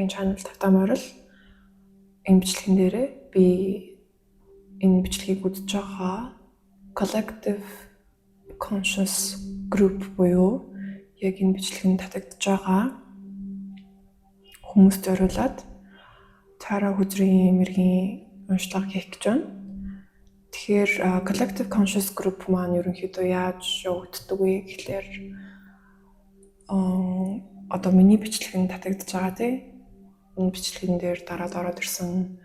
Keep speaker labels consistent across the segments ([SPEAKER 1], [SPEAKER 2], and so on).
[SPEAKER 1] Дагийн channel татамаар л энэ бичлэгэн дээрээ би энэ бичлэгийг үзэж байгаа collective conscious group буюу яг энэ бичлэгэнд татагдж байгаа хүмүүст зориулаад цаараа хүзрийн мэргийн уншлага хийх гэж байна. Тэгэхээр collective conscious group маань ерөнхийдөө яаж явагддаг вэ гэхлээр одоо миний бичлэгэнд татагдж байгаа тийм энэ бичлэгэн дээр дараад ороод ирсэн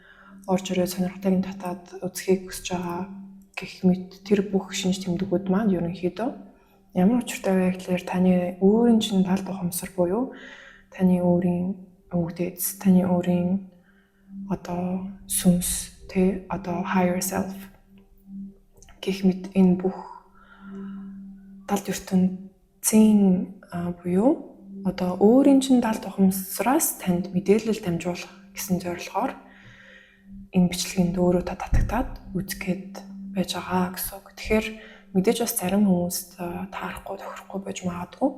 [SPEAKER 1] орж ирээд сонирхтойг нь татаад үзхийг хүсэж байгаа гэх мэт тэр бүх шинж тэмдгүүд маань ерөнхийдөө ямар учиртай вэ гэхлээр таны өөрийн чинь талд ухамсар буюу таны өөрийн өвдөц, таны өөрийн одоо сүнс тэ одоо higher self гэх мэт энэ бүх талд ертөнцийн буюу одоо өөрийн чинь талд ухамсараас танд мэдээлэл дамжуулах гэсэн зорилгоор энэ бичлэгэнд өөрөө татагдаад үзгээд байж байгаа гэсэн үг. Тэгэхээр мэдээж бас зарим хүмүүст таарахгүй, тохирохгүй байж магадгүй.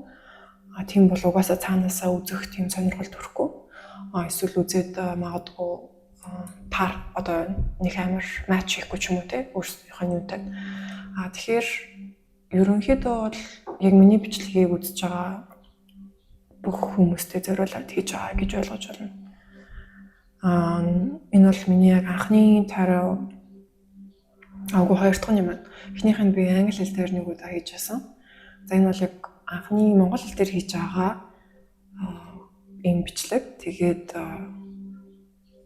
[SPEAKER 1] Тийм бол угаасаа цаанаасаа үзэх тийм сонирхол төрөхгүй. Эсвэл үзээд магадгүй таар одоо нэг амар матч хийхгүй ч юм уу те өөрсдийнхөө юутай. Тэгэхээр ерөнхийдөө бол яг миний бичлэгийг үзэж байгаа бүх хүмүүстэй зориулаад хийж байгаа гэж ойлгож байна. Энэ бол миний яг анхны таараа хоёр дахь юм байна. Эхнийх нь би англи хэл дээр нэг удаа хийж байсан. За энэ бол яг анхны монгол хэл дээр хийж байгаа ийм бичлэг. Тэгээд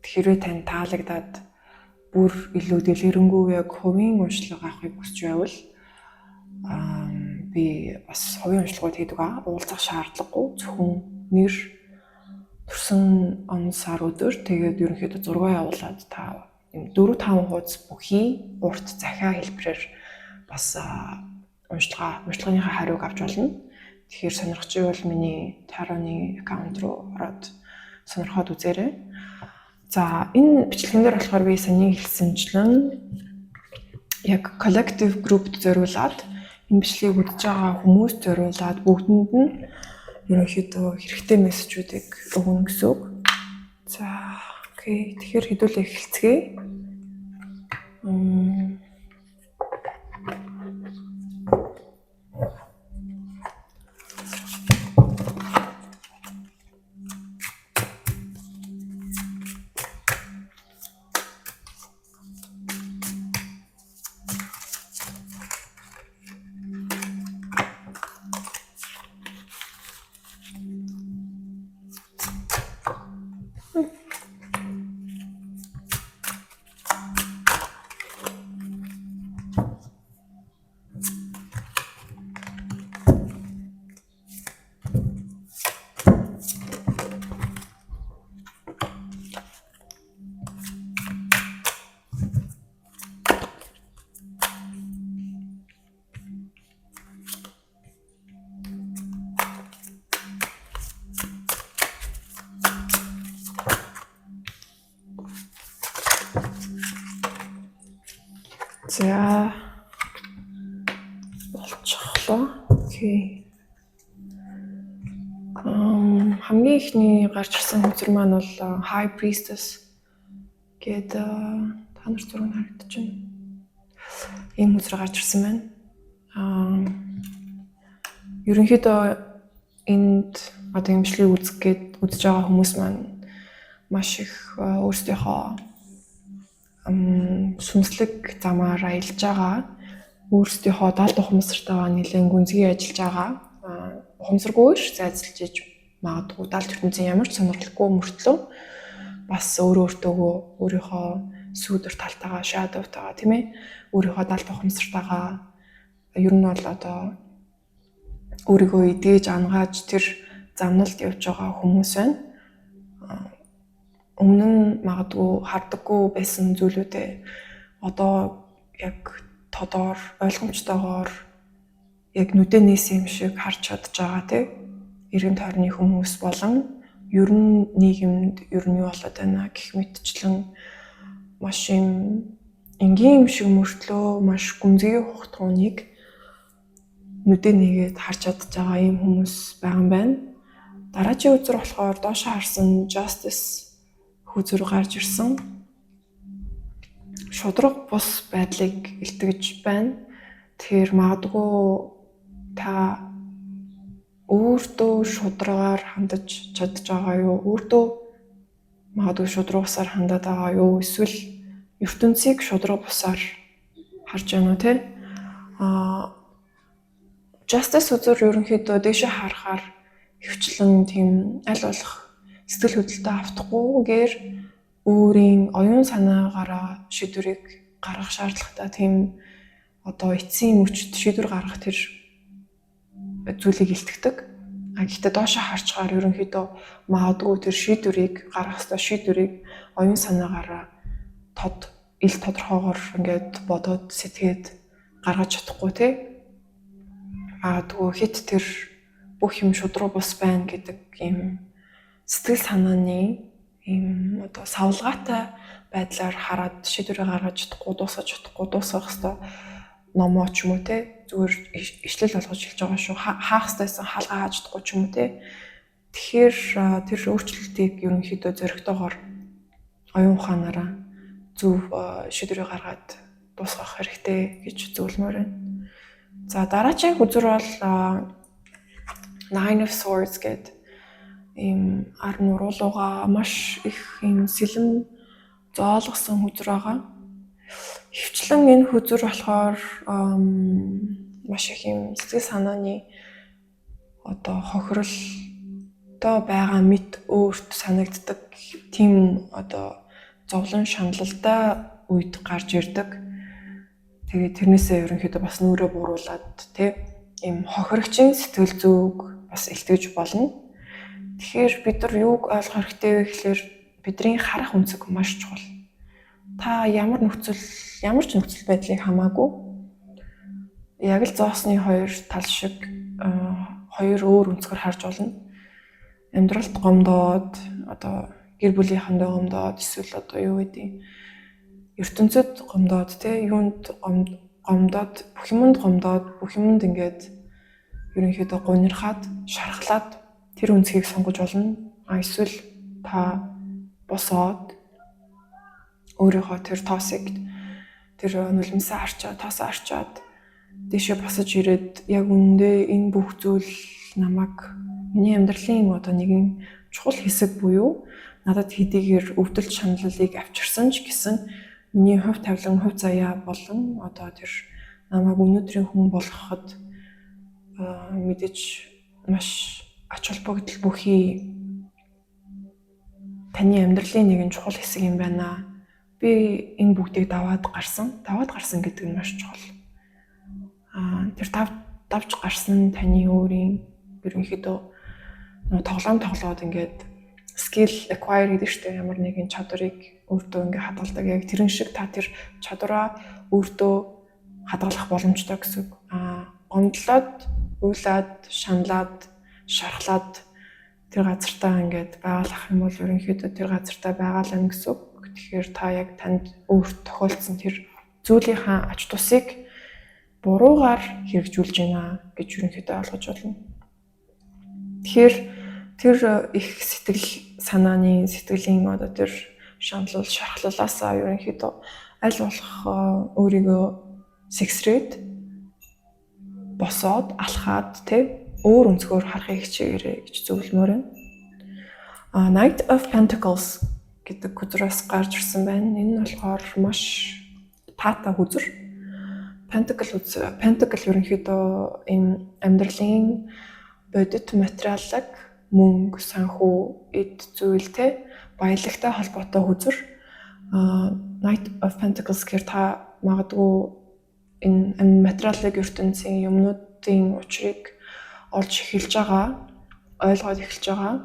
[SPEAKER 1] хэрвээ тань таалагдаад бүр илүү дэлгэрэнгүй яг хувийн уншлага авахыг хүсч байвал би бас хувийн уншлагууд хийдэг аа. Уулзах шаардлагагүй. Зөвхөн нэр төрсөн он сар өдөр тэгээд ерөнхийдөө зураг явуулаад та 4-5 хуудас бүхий урт захиа хэлбэрээр бас уншлагынхаа хариуг авч болно. Тэгэхээр сонирхож байвал миний Тараны аккаунт руу ороод сонирхоод үзээрэй. За энэ бичлэгэн дээр болохоор би саний хэлсэнчлэн яг collective group зориулаад энэ бичлэгийг үзэж байгаа хүмүүст зориулаад бүгдэнд нь ерөнхийдөө хэрэгтэй мессежүүдийг өгнө гэсэн үг. За окей. Тэгэхээр хэдүүлээ эхэлцгээе. За болчихлоо. Окей. Хамгийн ихний гарч ирсэн хүзэр маань бол High Priestess гэдэг та нар зураг харагдаж байна. Ийм хүзэр гарч ирсэн байна. Ерөнхийдөө энд одоо юм бичлэгийг үзэж байгаа хүмүүс маань маш их өөрсдийнхөө сүнслэг замаар аялж байгаа. Өөрсдийнхөө далд ухамсартайгаа нэлээд гүнзгий ажиллаж байгаа. Ухамсаргүй ш зайлсхийж иж магадгүй далд ертөнцийн ямар ч сонирхолгүй мөртлөө бас өөртөөгөө өөрийнхөө сүүдэр талтайгаа шадовтайгаа тийм ээ өөрийнхөө далд ухамсартайгаа ер нь бол одоо өөрийгөө идээж ангааж тэр замналд явж байгаа хүмүүс байна. Өмнө нь магадгүй хардаггүй байсан зүйлүүдээ одоо яг тодор ойлгомжтойгоор яг нүдэнээс юм шиг харж чадж байгаа тийм эргэн тойрны хүмүүс болон ер нь нийгэмд ер нь юу болоод байна гэх мэтчлэн маш юм энгийн юм шиг мөртлөө маш гүнзгий ухтгууныг нүдэ нэгээд харж чадж байгаа юм хүмүүс байгаа юм байна. Дараагийн үзүр болохоор доошоо харсан Justice үзүр гарч ирсэн. Шудраг бус байдлыг илтгэж байна. Тэгэхээр магадгүй та өөртөө шударгаар хандаж чадж байгаа юу? Өөртөө магадгүй шудраг бусаар хандаад байгаа юу? Эсвэл ертөнцийг шудраг бусаар харж байна уу те? Justice үзүр ерөнхийдөө дээшээ харахаар хөвчлэн тийм аль болох сэтгэл хөдлөлтөд автахгүйгээр өөрийн оюун санаагаараа шийдвэрийг гаргах шаардлагатай тийм эцсийн мөчд шийдвэр гаргах тэр зүйлийг илтгэдэг. Гэхдээ доошоо харчгаар ерөнхийдөө магадгүй тэр шийдвэрийг гаргах ёстой шийдвэрийг оюун санаагаараа ил тодорхойгоор ингээд бодоод сэтгэхэд гаргаж чадахгүй тий. Магадгүй хит тэр бүх юм шудраг бус байна гэдэг ийм сэтгэл санааны ийм савлгаатай байдлаар хараад шийдвэрээ гаргаж чадахгүй, дуусгах ёстой номоо ч юм уу те зүгээр ишлэл болгож хэлж байгаа шүү. Хаах ёстойсэн хаалгаа хааж чадахгүй ч юм уу те. Тэгэхээр тэр өөрчлөлтийг ерөнхийдөө зоригтойгоор оюун ухаанаараа зөв шийдвэрээ гаргаад дуусгах хэрэгтэй гэж зөвлөмөр байна. За дараагийн үзүр бол Nine of Swords гэдэг ийм ар нуруулууга маш их ийм сэлэм зоолгосон хүзэр байгаа. Хөвчлэн энэ хүзэр болохоор маш их ийм сэтгэл санааны хохиролтой байгаа мэт өөрт санагддаг тийм зовлон шаналлтай үед гарч ирдэг. Тэгээд тэрнээсээ ерөнхийдөө бас нүрээ буруулаад ийм хохирогчийн сэтгэл зүг бас илтгэж болно. Тэгэхээр бид нар юуг ойлгох хэрэгтэй вэ гэхээр бидний харах өнцөг маш чухал. Та ямар ч нөхцөл байдлыг хамаагүй яг л зоосны хоёр тал шиг хоёр өөр өнцгөр харж болно. Амьдралд гомдоод гэр бүлийнхээ гомдоод эсвэл юу гэдэг ертөнцид гомдоод юунд гомдоод бүх юмд ингээд ерөнхийдөө гунирхаад шархлаад тэр үнцгийг сонгож болно. Эсвэл та босоод өөрийнхөө тэр тоосыг тэр нулимсаа тоосоо арчаад дэшээ босож ирээд яг үндэ энэ бүх зүйл миний амьдралын нэгэн чухал хэсэг буюу надад хэдийгээр өвдөлт шаналлыг авчирсан ч гэсэн миний хувь тавилан, хувь заяа болон тэр намайг өнөөдрийн хүн болгоход мэдээж маш ач холбогдол бүхий таны амьдралын нэгэн чухал хэсэг юм байна. Би энэ бүгдийг даваад гарсан гэдэг нь маш чухал. Тэр давж гарсан нь таны өөрийн ерөнхийдөө тоглоод ингээд skill acquire гэдэг чинь ямар нэгэн чадварыг өөртөө ингээд хадгалдаг. Яг тэрэн шиг та тэр чадвараа өөртөө хадгалах боломжтой гэсэн. Гомдлоод, уйлаад, шаналаад, шархлаад тэр газартаа ингээд байгалах юм бол ерөнхийдөө тэр газартаа байгаална гэсэн үг. Тэгэхээр та яг танд өөрт тохиолдсон тэр зүйлийнхаа ач тусыг буруугаар хэрэгжүүлж байна гэж ерөнхийдөө ойлгож болно. Тэгэхээр тэр их сэтгэлийн тэр шаналл шархлалаасаа ерөнхийдөө аль болох өөрийгөө сэгсрээд босоод алхаад өөр өнцгөр харахыг хичээгээрэй гэж зөвлөмөр байна. Knight of Pentacles гэдэг хүзраас гарч ирсэн байна. Энэ нь болохоор маш таатай хүзэр. Pentacle ерөнхийдөө ийм амьдралын бодит материалыг мөнгө, санхүү, эд зүйл баялагтай холбоотой хүзэр. Knight of Pentacles гэхээр та магадгүй энэ материалын ертөнцийн юмнуудын учрыг олж эхэлж байгаа, ойлгоод эхэлж байгаа,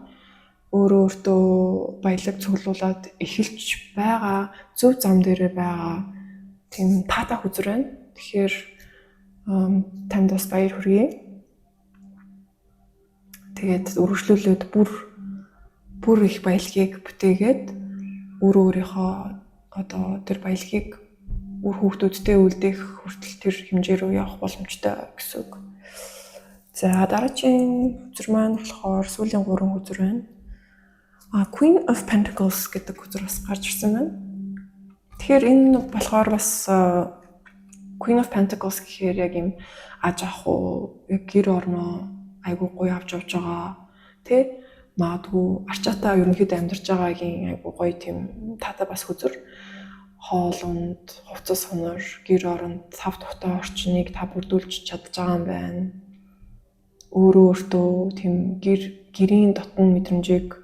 [SPEAKER 1] өөртөө баялаг цуглуулад эхэлж байгаа, зөв зам дээрээ байгаа тийм таатай хүзэр байна. Тэгэхээр танд бас баяр хүргэе. Тэгээд үргэлжлүүлээд бүр их баялагийг бүтээгээд өөрийнхөө тэр баялагийг үр хүүхдүүдтэй үлдээх хүртэл тэр хэмжээ рүү явах боломжтой гэсэн үг. За дараагийн үзэр маань болохоор сүүлийн 3 үзэр байна. Queen of Pentacles гэдэг үзэр бас гарч ирсэн байна. Тэгэхээр энэ болохоор бас Queen of Pentacles гэхээр яг юм аж ахуй, яг гэр орноо айгуу гоё авч явж байгаа. Тэ магадгүй арчаатаа ерөнхийдөө амьдарч байгаагийн айгуу гоё тийм таатай бас үзэр. Хоолунд, хувцас хонор, гэр оронд цав тухтай орчныг та бүрдүүлж чадж байгаа юм байна. Өөртөө тийм гэрийн дотн мэдрэмжийг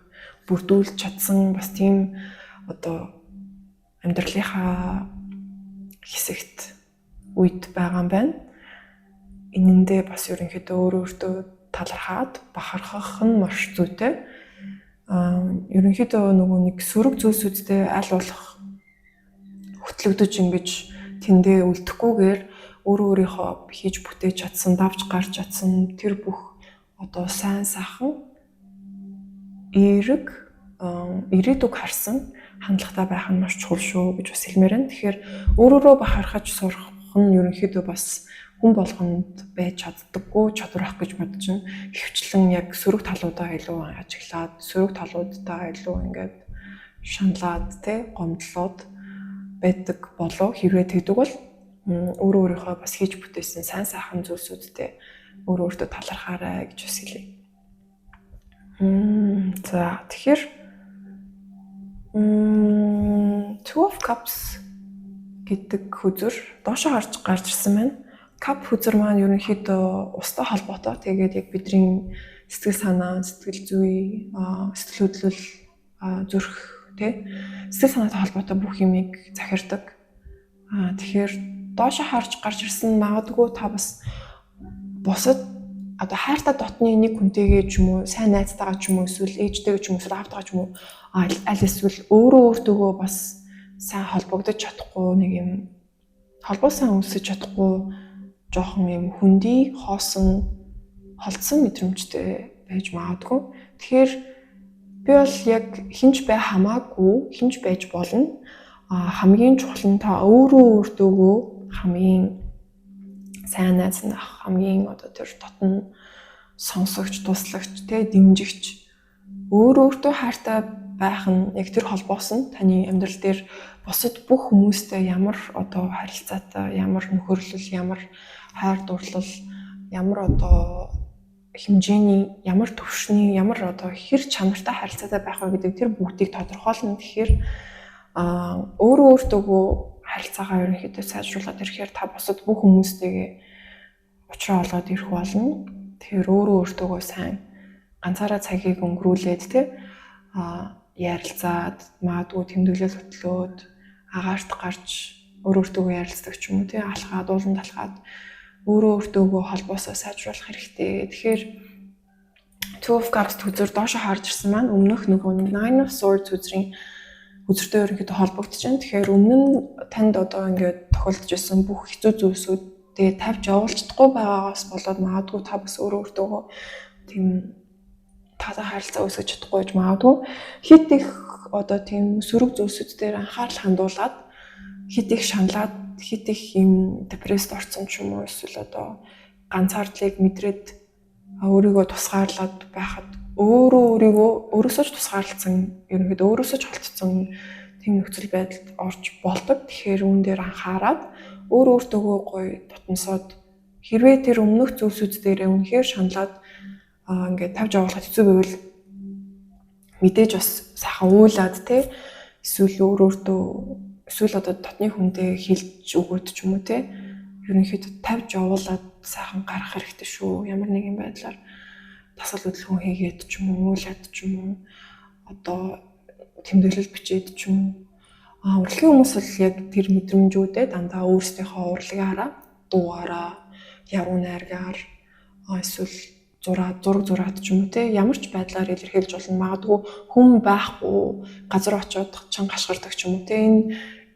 [SPEAKER 1] бүрдүүлж чадсан бас тийм одоо амьдралынхаа хэсэгт үед байгаа юм байна. Энэндээ бас ерөнхийдөө өөртөө талархаад бахархах нь маш зүйтэй. Ерөнхийдөө нөгөө нэг сөрөг зүйлсүүдтэй аль болох хөтлөгдөж ингэж тэндээ үлдэхгүйгээр өөрийнхөө хийж бүтээж чадсан, давж гарч чадсан тэр бүх одоо сайн сайхан ирээдүг харсан хандлагатай байх нь маш чухал шүү гэж бас хэлмээр байна. Тэгэхээр өөрөөрөө бахархаж сурах нь ерөнхийдөө бас хүн болгонд байж чаддаггүй чадвар ах гэж бодож байна. Хөвчлэн яг сөрөг талуудаа илүү ажиглаад, сөрөг талуудаа илүү ингээд шаналаад, гомдлоод байдаг болов хэрвээ тэгдэг бол өөрийнхөө бас хийж бүтээсэн сайн сайхан зүйлсүүдтэй өөртөө талархаарай гэж бас хэлье. За тэгэхээр Two of Cups гэдэг үзэр доошоо гарч ирсэн байна. Cup үзэр маань ерөнхийдөө устай холбоотой. Тэгээд яг бидний сэтгэл санаа, сэтгэл зүй, сэтгэл хөдлөл, зүрх сэтгэл санаатай холбоотой бүх юмыг захирдаг. Тэгэхээр доошоо гарч ирсэн магадгүй та бас бусад одоо хайртай дотны нэг хүнтэйгээ ч юм уу, сайн найзтайгаа ч юм уу, эсвэл ээжтэйгээ ч юм уу, эсвэл аавтайгаа ч юм уу, аль эсвэл өөртөөгөө бас сайн холбогдож чадахгүй нэг юм холбоо сайн үүсэж чадахгүй жоохон юм хүндий хоосон холдсон мэдрэмжтэй байж магадгүй. Тэгэхээр би бол яг хинж бай хамаагүй хинж байж болно. Хамгийн чухал нь та өөртөөгөө хамгийн сайн найз нах, хамгийн одоо тэр дотн сонсогч, туслагч, дэмжигч өөртөө хайртай байх нь яг тэр холбоос нь таны амьдрал дээр бусад бүх хүмүүстэй ямар одоо харилцаатай, ямар нөхөрлөл, ямар хайр дурлал, ямар одоо хэмжээний, ямар төвшний, ямар одоо хэр чанартай харилцаатай байх вэ гэдэг тэр бүгдийг тодорхойлно. Тэгэхээр өөртөөгөө харилцаагаа ерөнхийдөө сайжруулаад ирэхээр та бусад бүх хүмүүстэйгээ уулзраа олгоод ирэх болно. Тэгэхээр өөртөөгөө сайн ганцаараа цагийг өнгөрүүлээд ярилцаад магадгүй тэмдэглэл хөтлөөд агаарт гарч өөртөөгөө ярилцдаг ч юм уу алхаад ууланд алхаад өөртөөгөө холбоосоо сайжруулах хэрэгтэй. Тэгэхээр Two of Cups үзэр доошоо харж ирсэн маань өмнөх нөгөө Nine of Swords үзрийн үзэртэй ерөнхийдөө холбогдож байна. Тэгэхээр өмнө нь танд одоо ингээд тохиолдож байсан бүх хэцүү зүйлсүүдээ тавьж явуулчихдаггүй байгаагаас болоод магадгүй та бас өөртөөгөө тийм таатай харилцаа үүсгэж чадахгүй гэж магадгүй. Хит их одоо тийм сөрөг зүйлсүүд дээр анхаарал хандуулад хит их шаналаад хит их юм депресд орсон ч юм уу эсвэл одоо ганцаардлыг мэдрээд өөрийгөө тусгаарлаад байхад өөрөөсөө ч тусгаарлагдсан ерөнхийдөө өөрөөсөө ч холтцсон тийм нөхцөл байдалд орж болдог. Тэгэхээр үүн дээр анхаарад өөртөөгөө гоё дотносоод хэрвээ тэр өмнөх зүйлсүүд дээр үнэхээр шаналаад ингээд тавьж явуулах хэцүү байвал мэдээж бас сайхан уйлаад эсвэл өөртөө эсвэл одоо дотны хүндээ хэлж өгөөд ч юм уу ерөнхийдөө тавьж явуулаад сайхан гарах хэрэгтэй шүү. Ямар нэгэн байдлаар тасал хөдөлгөөн хийгээд ч юм уу, уйлаад ч юм уу, одоо тэмдэглэл бичээд ч юм уу. Урлагийн хүмүүс бол яг тэр мэдрэмжүүдээ дандаа өөрсдийнхөө урлагаараа, дуугаараа, яруу найргаар эсвэл зураг зураад ч юм уу ямар ч байдлаар илэрхийлж болно. Магадгүй хүн байхгүй газар очиод чанга ашигладаг ч юм уу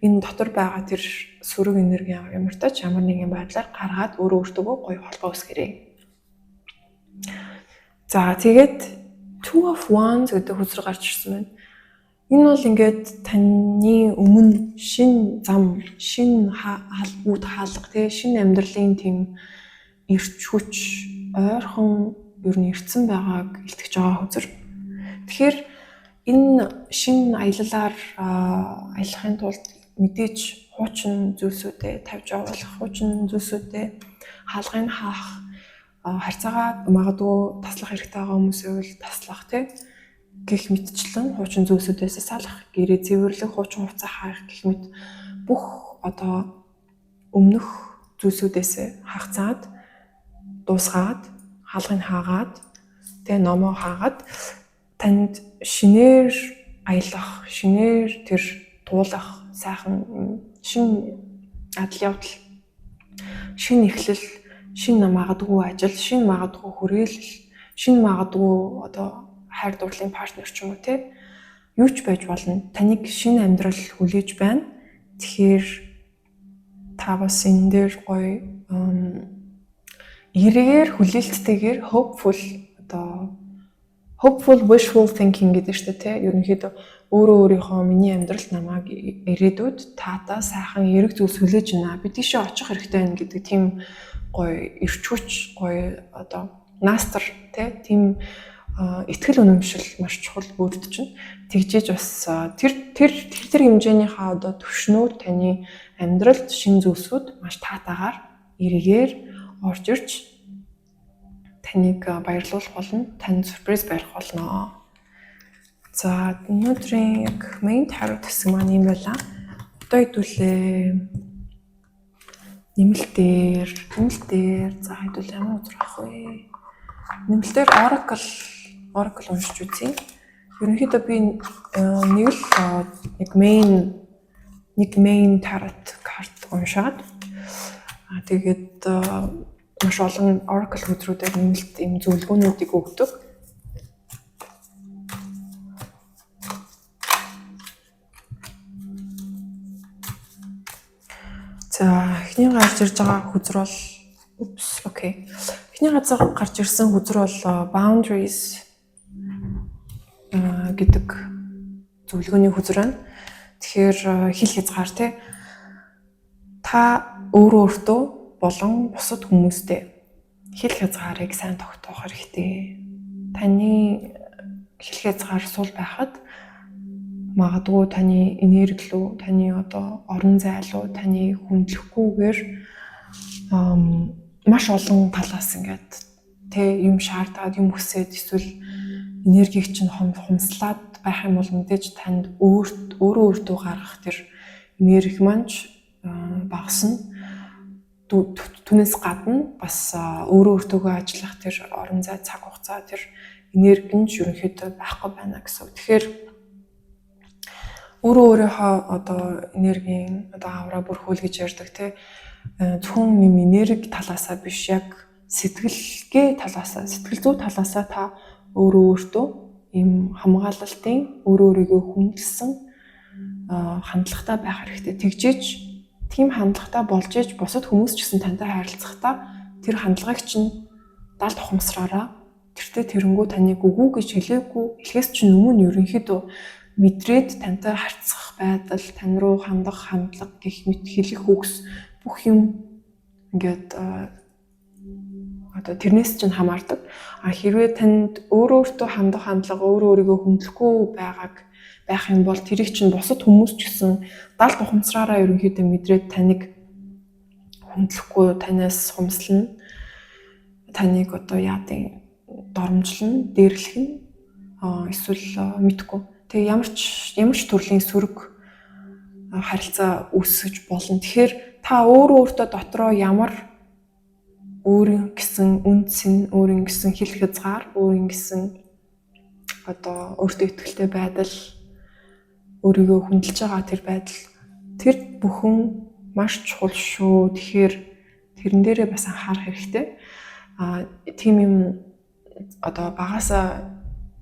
[SPEAKER 1] энэ дотор байгаа тэр сөрөг энерги ямар тач ямар нэгэн байдлаар гаргаад өөртөөгөө гоё холбоо үүсгэрээ. За тэгээд Two of Wands гэдэг хүсрэг гарч ирсэн байна. Энэ бол ингээд таны өмнө шин зам, шин үүд хаалга шинэ амьдралын тийм эрч хүч ойрхон ер нь ирсэн байгааг илтгэж байгаа хөзөр. Тэгэхээр энэ шинэ аяллаар аялахын тулд мэдээж хуучин зүйлсүүдэд тавьж явуулах, хуучин зүйлсүүдэд хаалгыг хаах, харьцаагаа магадгүй таслах хэрэгтэй байгаа хүмүүсээ бол таслах гэх мэтчлэн хуучин зүйлсүүдээс салах, гэрээ цэвэрлэх, хуучин хувцас хаах гэх мэт бүх одоо өмнөх зүйлсүүдээс хагацаад дуусгаад хаалгыг хаагаад номоо хаагаад танд шинээр аялах, шинээр тэр туулах сайхан шинэ адал явдал, шинэ эхлэл, шинэ магадгүй ажил, шинэ магадгүй хүрээлэл, шинэ магадгүй одоо хайр дурлалын партнер ч юм уу юу ч байж болно. Таныг шинэ амьдрал хүлээж байна. Тэгэхээр та бас энэ дээр гоё эргээр хүлээлттэйгээр hopeful wishful thinking гэдэг шүү дээ. Ерөнхийдөө өөрийнхөө миний амьдралд намайг ирээдүйд таата сайхан эрэг зүйлс хүлээж байна. Би тийшээ очих хэрэгтэй байна гэдэг тийм гоё эрч хүч, гоё одоо настар тийм итгэл үнэмшил маш чухал бүрдэж байна. Тэгжээж бас тэр хэмжээнийхээ одоо төвшнүүд таны амьдралд шинэ зүйлсүүд маш таатаагаар эргээр орж ирж таныг баярлуулах болно, танд сюрприз барих болно. За өнөөдрийн яг main tarot хэсэг маань юм байлаа. Одоо хэдүүлээ нэмэлтээр за хэдүүлээ ямар үзэр авах вэ? Нэмэлтээр Oracle уншиж үзье. Ерөнхийдөө би нэг main tarot карт уншаад тэгээд маш олон Oracle хөдрүүдээр нэмэлт юм зөвлөгөөнүүдийг өгдөг. За эхний гарч ирж байгаа хүзэр бол эхний гарч ирсэн хүзэр бол boundaries гэдэг зөвлөгөөний хүзэр байна. Тэгэхээр хил хязгаар та өөртөө болон бусад хүмүүстэй хил хязгаарыг сайн тогтоох хэрэгтэй. Таны хил хязгаар сул байхад магадгүй таны энерги лөө, таны одоо орон зай лөө, таны хүндлэхгүйгээр маш олон талаас ингээд юм шаардаад юм хүсээд эсвэл энергийг чинь хомслаад байх юм бол мэдээж танд өөртөө гаргах тэр энерги манч багасна. Түүнээс гадна бас өөртөөгөө ажиллах тэр орон зай цаг хугацаа тэр энерги нь ерөнхийдөө байхгүй байна гэсэн. Тэгэхээр өөрийнхөө одоо энергийн одоо авраа бүрхүүл гэж ярьдаг зөвхөн юм энерги талаасаа биш, яг сэтгэл зүй талаасаа та өөртөө ийм хамгаалалтын өөрийгөө хүндэлсэн хандлагатай байх хэрэгтэй. Тэгжээж тийм хандлагатай болж иж бусад хүмүүс ч гэсэн тантай харилцахдаа тэр хандлагыг чинь далд ухамсараараа тэрэнгүү таныг үгүй гэж хэлэхээс чинь өмнө ерөнхийдөө мэдрээд тантай харьцах байдал, тань руу хандах хандлага гэх мэт хэлэх үгс бүх юм ингээд одоо тэрнээс чинь хамаардаг. Хэрвээ танд өөртөө хандах хандлага, өөрийгөө хүндлэхгүй байх юм бол тэрийг чинь бусад хүмүүс ч гэсэн далд ухамсараараа ерөнхийдөө мэдрээд таныг хүндлэхгүй, танаас хумслана, таныг одоо доромжлно, дээрлэх эсвэл мэдгүй. Тэгээ ямар ч төрлийн сөрөг харилцаа үүсгэж болно. Тэгэхээр та өөртөө дотроо ямар өөрийн гэсэн үндсэн, өөрийн гэсэн хил хязгаар, өөрийн гэсэн одоо өөртөө итгэлтэй байдал, өөрийгөө хүндэлж байгаа тэр байдал, тэр бүхэн маш чухал шүү. Тэгэхээр тэрэн дээрээ бас анхаарах хэрэгтэй. Тийм юм одоо багасаа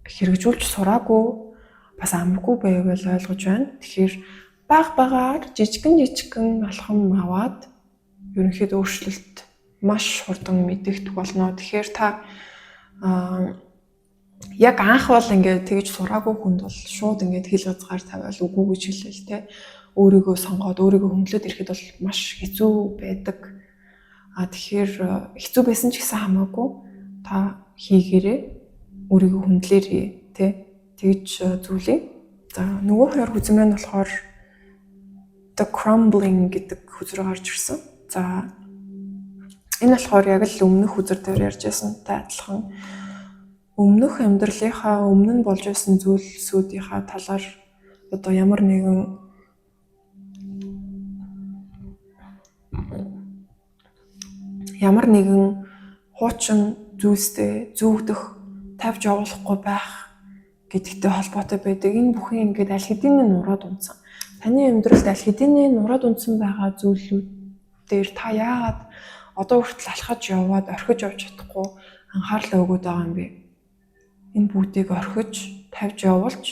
[SPEAKER 1] хэрэгжүүлж сураагүй бас амаргүй байвал ойлгож байна. Тэгэхээр багаар жижигэн алхам аваад ерөнхийдөө өөрчлөлт маш хурдан мэдэгдэх болно. Тэгэхээр та яг анх бол ингээд тэгж сураагүй хүнд бол шууд ингээд хил хязгаар тавиал үгүй гэж хэлээл өөрийгөө сонгоод өөрийгөө хөндлөд ирэхэд бол маш хэцүү байдаг. Тэгэхээр хэцүү байсан ч гэсэн хамаагүй та хийгээрээ өөрийгөө хүндлээрээ тэгж зүйлээ. За нөгөө хоёр хүзмэн нь болохоор the crumbling гэдэг хүзрээ гарч ирсэн. За энэ болохоор яг л өмнөх хүзэр дээр ярьж байсантай адилхан өмнөх амьдралынхаа өмнө нь болж байсан зүйлсүүдийнхаа талаар одоо ямар нэгэн хуучин зүйлстэй зүгдэх, тавьж явуулахгүй байх гэдэгтэй холбоотой байдаг. Энэ бүхэн ингээд аль хэдийн нураад унтсан. Таны амьдралд аль хэдийн нураад унтсан байгаа зүйлүүд дээр та яагаад одоо хүртэл алхаж яваад орхиж явж чадахгүй анхаарлаа өгөөд байгаа юм бэ? Энэ бүгдийг орхиж, тавьж явуулж,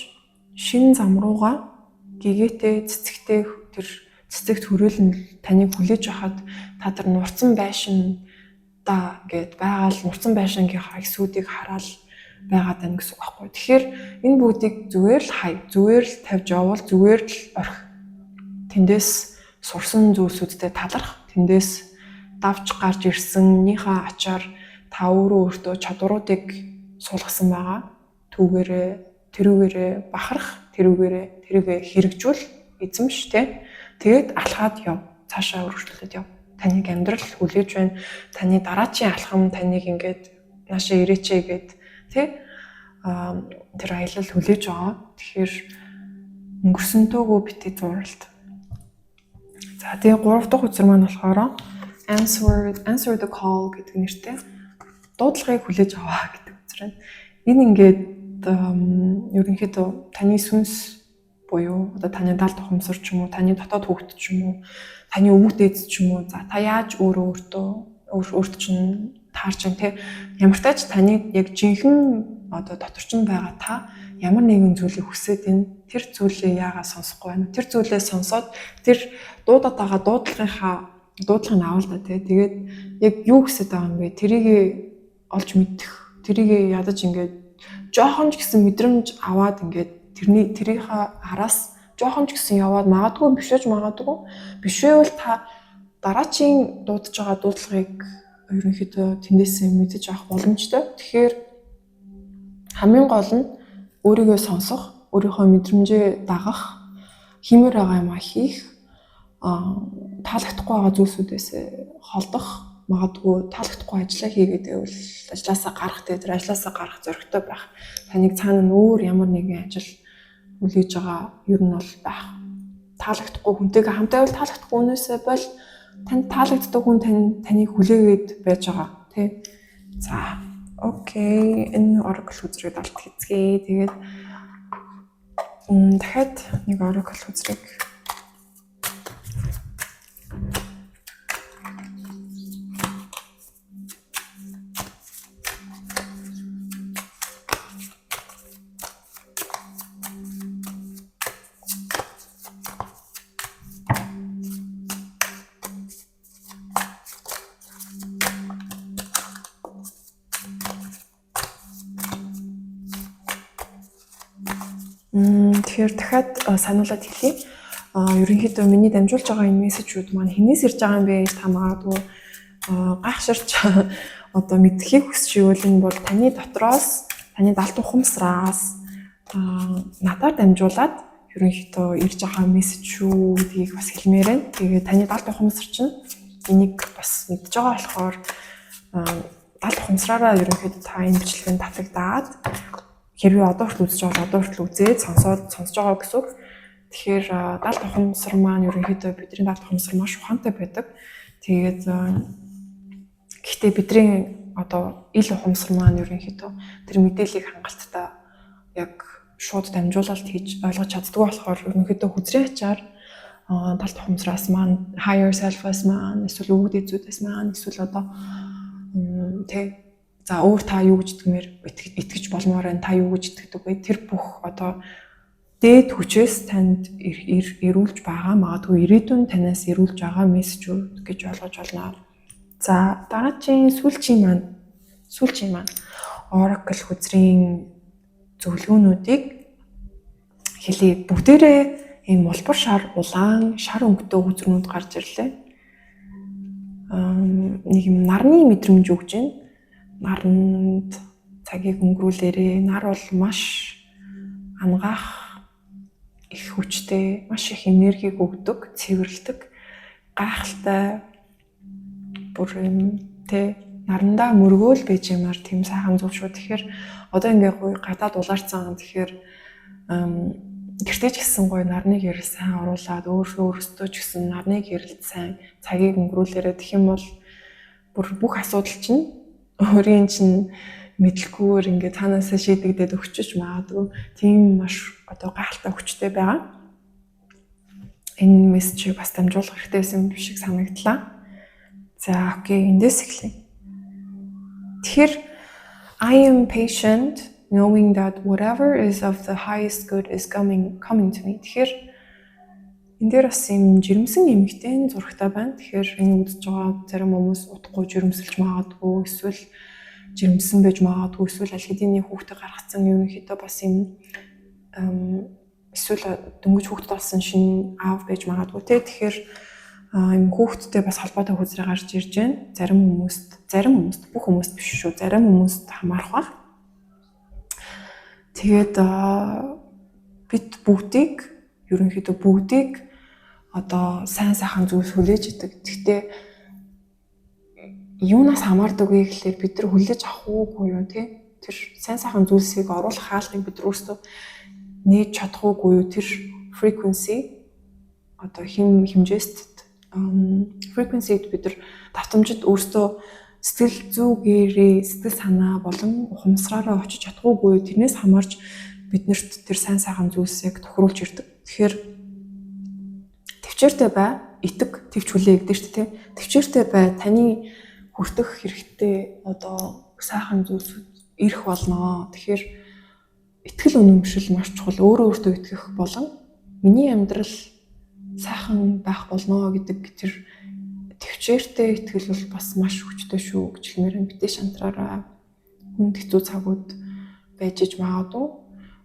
[SPEAKER 1] шинэ зам руугаа гэгээтэй цэцэгтэй тэр цэцэгт хүрээлэн таныг хүлээж авахад та тэр нурцсан байшин да гэд байгаал нурцсан байшингийнхаа хэсгүүдийг хараад байгаад байна гэсэн үг байхгүй. Тэгэхээр энэ бүгдийг зүгээр л хай, зүгээр л тавьж явуул, зүгээр л орхи. Тэндээс сурсан зүйлсүүдтэй таларх, тэндээс давж гарч ирсэнийхээ ачаар та өөртөө чадваруудыг суулгасан байгаа. Тэрүүгээрээ бахарх, тэрүүгээ хэрэгжүүл, эзэмш тэгээд алхаад яв. Цаашаа өргөжлөлөд яв. Таныг амьдрал хүлээж байна. Таны дараачийн алхам таныг ингээд наашаа ирээчээ гэд тэр аялал хүлээж байгаа. Тэгэхээр өнгөрсөнтөөгөө битгий зуралт. За тэгээ 3 дахь үзэр маань болохоор answer the call гэдэг нэртэй дуудлагыг хүлээж аваа гэдэг үзэр байна. Энэ ингээд ерөнхийдөө таны сүнс буюу одоо таны даал тухамсар ч юм уу, таны дотоод хүүхэд ч юм уу, таны өвөг дээд ч юм уу, за та яаж өөртөө чинь таарч байна ямар тач таны яг жинхэнэ одоо дотор чинь байгаа та ямар нэгэн зүйлийг хүсээд энэ тэр зүйлээ яагаад сонсохгүй байна? Тэр зүйлээ сонсоод тэр дуудаад байгаа дуудлагыг авал та тэгээд яг юу хүсэж байгаа юм бэ? Тэрийг олж мэдэх, тэрийг ядаж ингээд жоохон ч гэсэн мэдрэмж аваад ингээд тэрийнхээ араас жоохон ч гэсэн яваад магадгүй биш байвал та дараачийн дуудаж байгаа дуудлагыг ерөнхийдөө тэндээсээ мэдэж авах боломжтой. Тэгэхээр хамгийн гол нь өөрийгөө сонсох, өөрийнхөө мэдрэмжээ дагах, хиймээр байгаа юм хийх, таалагдахгүй байгаа зүйлсүүдээс холдох, магадгүй таалагдахгүй ажиллаа хийгээд байвал ажлаасаа гарах тэр ажлаасаа гарах зоригтой байх. Таныг цаана өөр ямар нэгэн ажил үлээж байгаа ер нь бол байх. Таалагдахгүй хүнтэйгээ хамтаа байвал таалагдахгүй үнээсээ бол танд таалагддаг хүн таныг хүлээгээд байж байгаа тий. За окей, энэ oracle үзрийг алт хийцгээе. Тэгээд дахиад нэг oracle үзрийг тэгэхээр дахиад сануулад хэлье. Ерөнхийдөө миний дамжуулж байгаа энэ мессежүүд маань хинээс ирж байгаа юм бэ гэж та магадгүй гайхширч одоо мэдхийг хүсчихвэл энэ бол таны дотроос, таны далд ухамсараас надаар дамжуулаад ерөнхийдөө ирж байгаа мессежүүдийг бас хэлмээр байна. Тэгээд таны далд ухамсар чинь энийг бас мэдж байгаа болохоор далд ухамсараараа ерөнхийдөө та энэ бичлэгэнд татагдаад хэрвээ одоо хүртэл үзэж байгаа одоо хүртэл үзээд сонсож байгаа гэсэн үг. Тэгэхээр далд ухамсар маань ерөнхийдөө бидний далд ухамсар маш ухаантай байдаг. Тэгээд гэхдээ бидний одоо ил ухамсар маань ерөнхийдөө тэр мэдээллийг хангалттай яг шууд дамжуулалт хийж ойлгож чаддгүй болохоор ерөнхийдөө хүзрийн ачаар далд ухамсараас маань higher self-аас маань эсвэл өвөг дээдзүүдээс маань эсвэл одоо за өөр та юу гэж итгэж болмоор байна, та юу гэж итгэдэг вэ? Тэр бүх одоо дээд хүчээс танд ирүүлж байгаа, магадгүй ирээдүйн танаас ирүүлж байгаа мессежүүд гэж ойлгож байна. За дараагийн сүүлчийн маань oracle хүзрийн зөвлөгөөнүүдийг хэлье. Бүгдээрээ ийм улбар шар, улаан, шар өнгөтэй хүзрнүүд гарч ирлээ. Нэг юм нарны мэдрэмж өгж байна. наранд цагийг өнгөрүүлээрээ. Нар бол маш ангаах их хүчтэй, маш их энергийг өгдөг, цэвэрлдэг, гайхалтай бүр юм тэ нарандаа мөргөөл байж юмар тийм сайхан зүйл шүү. Тэгэхээр одоо ингээ гадаад улаарцсан. Тэгэхээр гэртээ ч гэсэн гоё нарны гэрэл сайн оруулаад өөрөөсөө ч гэсэн нарны гэрэлд сайн цагийг өнгөрүүлээрээ тэгэх юм бол бүр бүх асуудал чинь өөрийн чинь мэдлэггүйгээр ингээ цаанаасаа шийдэгдээд өгчөж магадгүй тийм маш одоо гайхалтай хүчтэй байгаа. Энэ мессежийг бас дамжуулах хэрэгтэй байсан шиг санагдлаа. За окей, эндээс эхлэе. Тэгэхээр I am patient knowing that whatever is of the highest good is coming to me. Тэгэхээр энэ дээр бас юм жирэмсэн эмэгтэй зурагтай байна. Тэгэхээр энийг үзэж байгаа зарим хүмүүс утгагүй жирэмсэлж магадгүй, эсвэл жирэмсэн байж магадгүй, эсвэл аль хэдийн хүүхдээ гаргацсан ерөнхийдөө бас юм эсвэл дөнгөж хүүхдэд болсон шинэ аав байж магадгүй те. Тэгэхээр юм хүүхдтэй бас холбоотой хүзрээ гарч ирж байна. Зарим хүмүүст бүх хүмүүст биш шүү. Зарим хүмүүст хамаарах ба. Тэгээд бид ерөнхийдөө бүгдийг одоо сайн сайхан зүйлс хүлээж идэг. Гэхдээ юунаас хамаардаг вэ гэхлээр бид нар хүлээж авах уугүй юу те. Тэр сайн сайхан зүйлсийг оруулах хаалгыг бид өөрсдөө нээж чадах уугүй юу. Тэр frequency одоо хэмжээст frequency-д бид нар давтамжид өөрсдөө сэтгэл зүгээрээ сэтгэл санаа болон ухамсараараа очиж чадахгүй. Тэрнээс хамаарч биднэрт тэр сайн сайхан зүйлсийг тохируулж ирдэг. Тэгэхээр төвчээртэй бай, итэг төвч хүлээгдэж шүү дээ. Төвчээртэй бай, таны хүртэх хэрэгтэй одоо сайхан зүйлсүүд ирэх болно. Тэгэхээр итгэл үнэмшил маш чухал. Өөртөө итгэх болон миний амьдрал сайхан байх болно гэдэг тэр төвчээртэй итгэл бол бас маш хүчтэй шүү гэж хэлмээр битээ шантраараа хүнд хэцүү цагууд байж иж магадгүй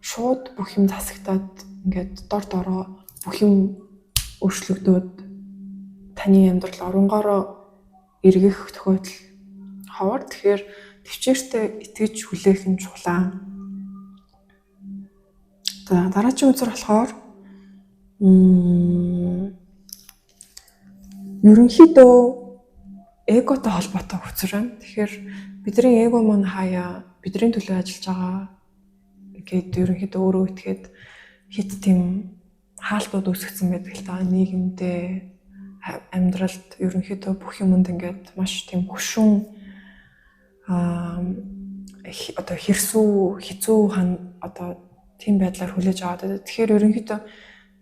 [SPEAKER 1] шууд бүх юм засагтаад ингээд дор дороо бүх юм өөрчлөгдөөд таны амьдрал оронгороо эргэх тохиолдол ховор. Тэгэхээр төвчээртэй итгэж хүлээх нь чухлаа. За дараагийн үзэр болохоор ерөнхийдөө эготой холбоотой хүчээр байна. Тэгэхээр бидний эго маань хаяа бидний төлөө ажиллаж байгаа гэд ерөнхийдөө өөрөө итгээд хит тийм хаалтууд үүсгэсэн байдаг л да. Нийгэмдээ амьдралд ерөнхийдөө бүх юмд ингээд маш тийм хөшүүн одоо хэцүү одоо тийм байдлаар хүлээж аваад. Тэгэхээр ерөнхийдөө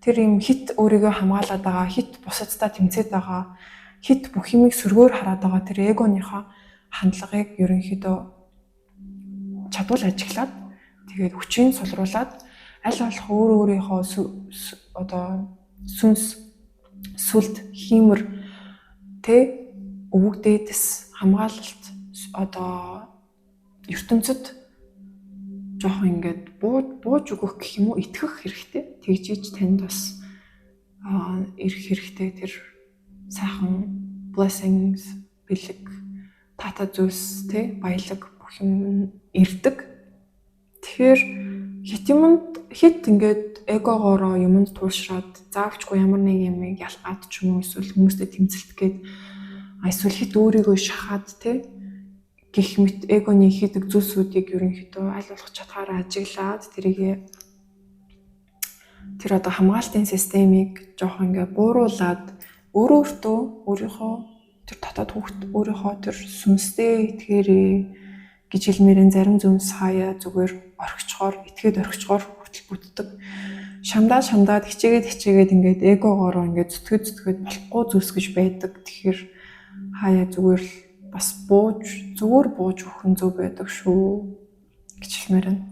[SPEAKER 1] тэр юм хит өөрийгөө хамгаалаад байгаа, хит бусадтай тэмцээд байгаа, хит бүх юмыг сөргөөр хараад байгаа тэр эгоныхоо хандлагыг ерөнхийдөө чадвал ажиглаад тэгээд хүчийг сулруулад аль болох өөрийнхөө одоо сүнс сүлд хиймэр тэ өвөг дээдэс хамгаалалт одоо ертөнцид жоох ингээд бууж өгөх гэх юм уу итгэх хэрэгтэй. Тэгжиж танд бас ирэх хэрэгтэй тэр сайхан blessings бэлэг тата зүйлс тэ баялаг бүх юм ирдэг. Тэгэхээр хит ингээд эгогоороо юмд туушраад заавчгүй ямар нэг юмыг ялгаад ч юм уу эсвэл хүмүүстэй тэмцэлтгээд эсвэл хит өөрийгөө шахаад тэ гих мэт эгоны хийдэг зүйлсүүдийг ерөнхийдөө аль болох чадхаараа ажиглаад тэр одоо хамгаалтын системийг жоох ингээ бууруулад өөрийнхөө тэр дотоод хүүхд өөрийнхөө тэр сүнстэй итгээрээ гэж хэлмээрэн зарим зүйлс хаяа зүгээр итгээд орхичгоор хүртэл бүтдэг. Шамдаад хичээгээд ингээд эгогоороо ингээд зүтгээд болохгүй зүйлс гэж байдаг. Тэгэхээр хаяа зүгээр л бас зүгээр бууж өгөх нь зөв байдаг шүү гэж хэлмээр байна.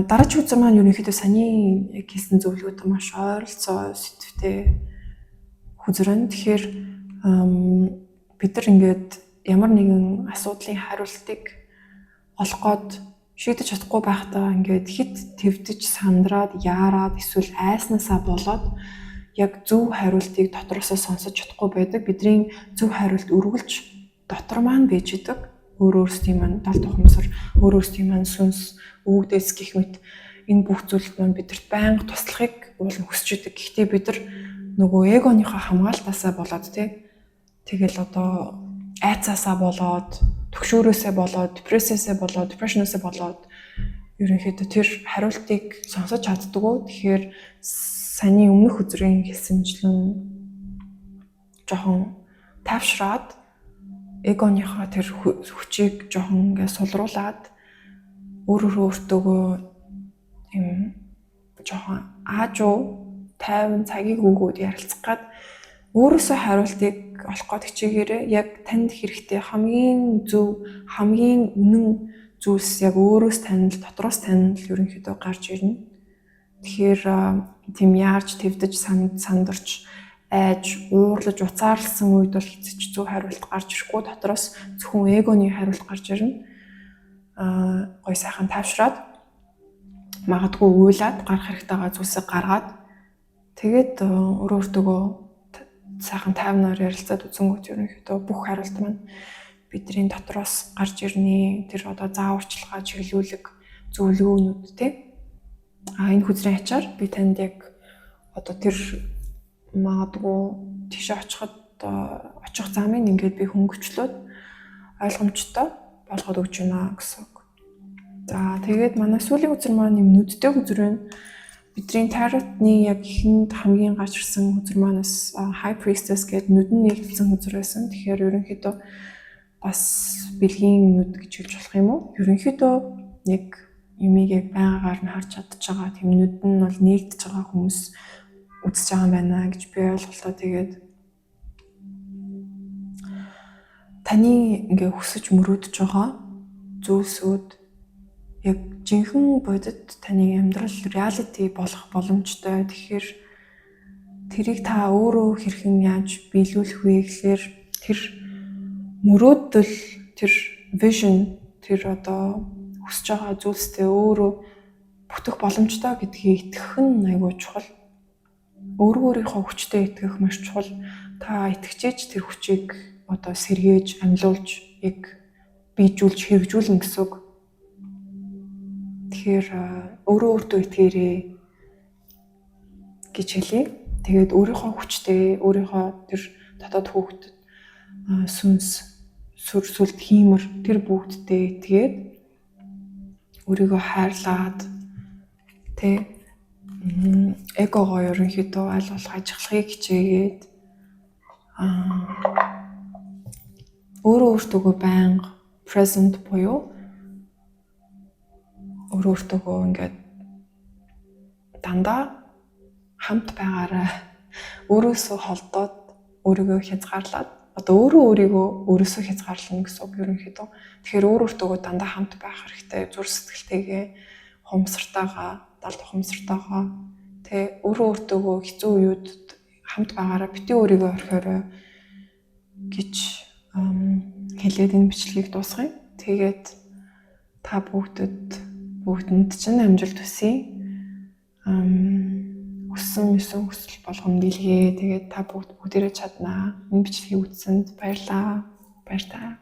[SPEAKER 1] Дараагийн үзэр маань ерөнхийдөө саний хийсэн зөвлөгөөтэй маш ойролцоо сэтгэвтэй хүзэр байна. Тэгэхээр бид нар ингээд ямар нэгэн асуудлын хариултыг олох гээд шийдэж чадахгүй байхдаа ингээд хит твдэж сандраад яарад эсвэл айснаасаа болоод яг зөв хариултыг дотроосоо сонсож чадахгүй байдаг. Бидний зөв хариулт үргэлж дотор маань байж идэг. Өөрөөсөө маань далд ухамсар, өөрөөсөө маань сүнс, өвгдөөс гэх мэт энэ бүх зүйлд маань бидэрт байнга туслахыг хүсэж идэг. Гэхдээ бид нар нөгөө эгоныхоо хамгаалтаасаа болоод тэгэл одоо айцаасаа болоод, төгшөөрөөсөө болоод, депрешнээсээ болоод ерөнхийдөө тэр хариултыг сонсож чаддгүй. Тэгэхээр саяны өмнөх өдрийн хэлсэнчлэн жоохон тайвшраад эгоныхоо тэр хүчийг жоохон ингээд сулруулад өөртөөгөө юм жоохон аажуу тайван цагийг өгөөд ярилцах гад өөрөөсөө хариултыг олох гээд хичээгээрээ яг танд хэрэгтэй хамгийн зөв, хамгийн үнэн зүйлс яг өөрөөс танил, дотроос танил ерөнхийдөө гарч ирнэ. Тэгэхээр тийм яарч, твдэж, сандарч, айж, уурлаж, уцаарлсан үед бол зөв хариулт гарч ирэхгүй, дотроос зөвхөн эгоны хариулт гарч ирнэ. Гой сайхан тайвшраад магадгүй уйлаад гарах хэрэгтэй байгаа зүйлсийг гаргаад тэгээд өөртөөгөө сайхан тайвнаар ярилцаад үзэнгүүт ерөнхийдөө бүх хариулт маань бидний дотроос гарч ирнэ. Тэр одоо зааварчилгаа, чиглүүлэг, зөвлөгөөнүүд энэ хүзрийн ачаар би танд яг одоо тэр магадгүй тийш очих замыг ингээд би хөнгөчлөөд ойлгомжтой болгоод өгч байна гэсэн үг. За тэгээд манай сүүлийн үзэр маань юм нүдтэй үзэр байна. Бидний таротны яг ихэнд хамгийн гачирсан үзэр маань бас High Priestess гэдэг нүдэн нийлүүлсэн үзэр байсан. Тэгэхээр ерөнхийдөө бас бэлгийн нүд гэж хэлж болох юм уу? Ерөнхийдөө яг юмыг яг байнгаар нь харж чадчих байгаа. Тийм нүд нь бол нэгдэж байгаа хүмүүс үзэж байгаа юм байна гэж би ойлголоо. Тэгээд таны ингээ хүсэж мөрөөдөж байгаа зүйлсүүд яг жинхэнэ бодит таны амьдрал reality болох боломжтой. Тэгэхээр тэрийг та өөрөө хэрхэн яаж биелүүлэх вэ гэхээр тэр мөрөөдөл, тэр vision, тэр одоо хүсэж байгаа зүйлстэй өөрөө бүтэх боломжтой гэдгийг итгэх нь айгүй чухал. Өөрийнхөө хүчтэй итгэх маш чухал. Та итгэжээж тэр хүчийг одоо сэргээж, амьлуулж, яг биежүүлж, хэрэгжүүлнэ гэсэн үг. Тэгэхээр өөртөө итгээрэй гэж хэлье. Тэгээд өөрийнхөө хүчтэй, өөрийнхөө тэр дотоод хүүхдэд сүнс, сүрсүлт, хиймэр тэр бүгдтэй итгээд өөрийгөө хайрлаад эгогоо ерөнхийдөө аль болох ажиглахыг хичээгээд өөртөөгөө байнга present буюу өөртөөгөө ингээд дандаа хамт байгаарай. Өөрөөсөө холдоод өөрийгөө хязгаарлаад одоо өөрийгөө өөрөөсөө хязгаарлана гэсэн үг ерөнхийдөө. Тэгэхээр өөртөөгөө дандаа хамт байх хэрэгтэй. Зүр сэтгэлтэйгээ ухамсартайгаа, далд ухамсартайгаа өөртөөгөө хэцүү үед хамт байгаарай. Бити өөрийгөө орхиорой гэж хэлээд энэ бичлэгийг дуусгая. Тэгээд та бүгдэнд чинь амжилт хүсье. Хүссэн хүсэл болгоно дэлгээ. Тэгээд та бүгдээрээ чаднаа. Энэ бичлэгийг үзсэнд баярлалаа. Баяр таа.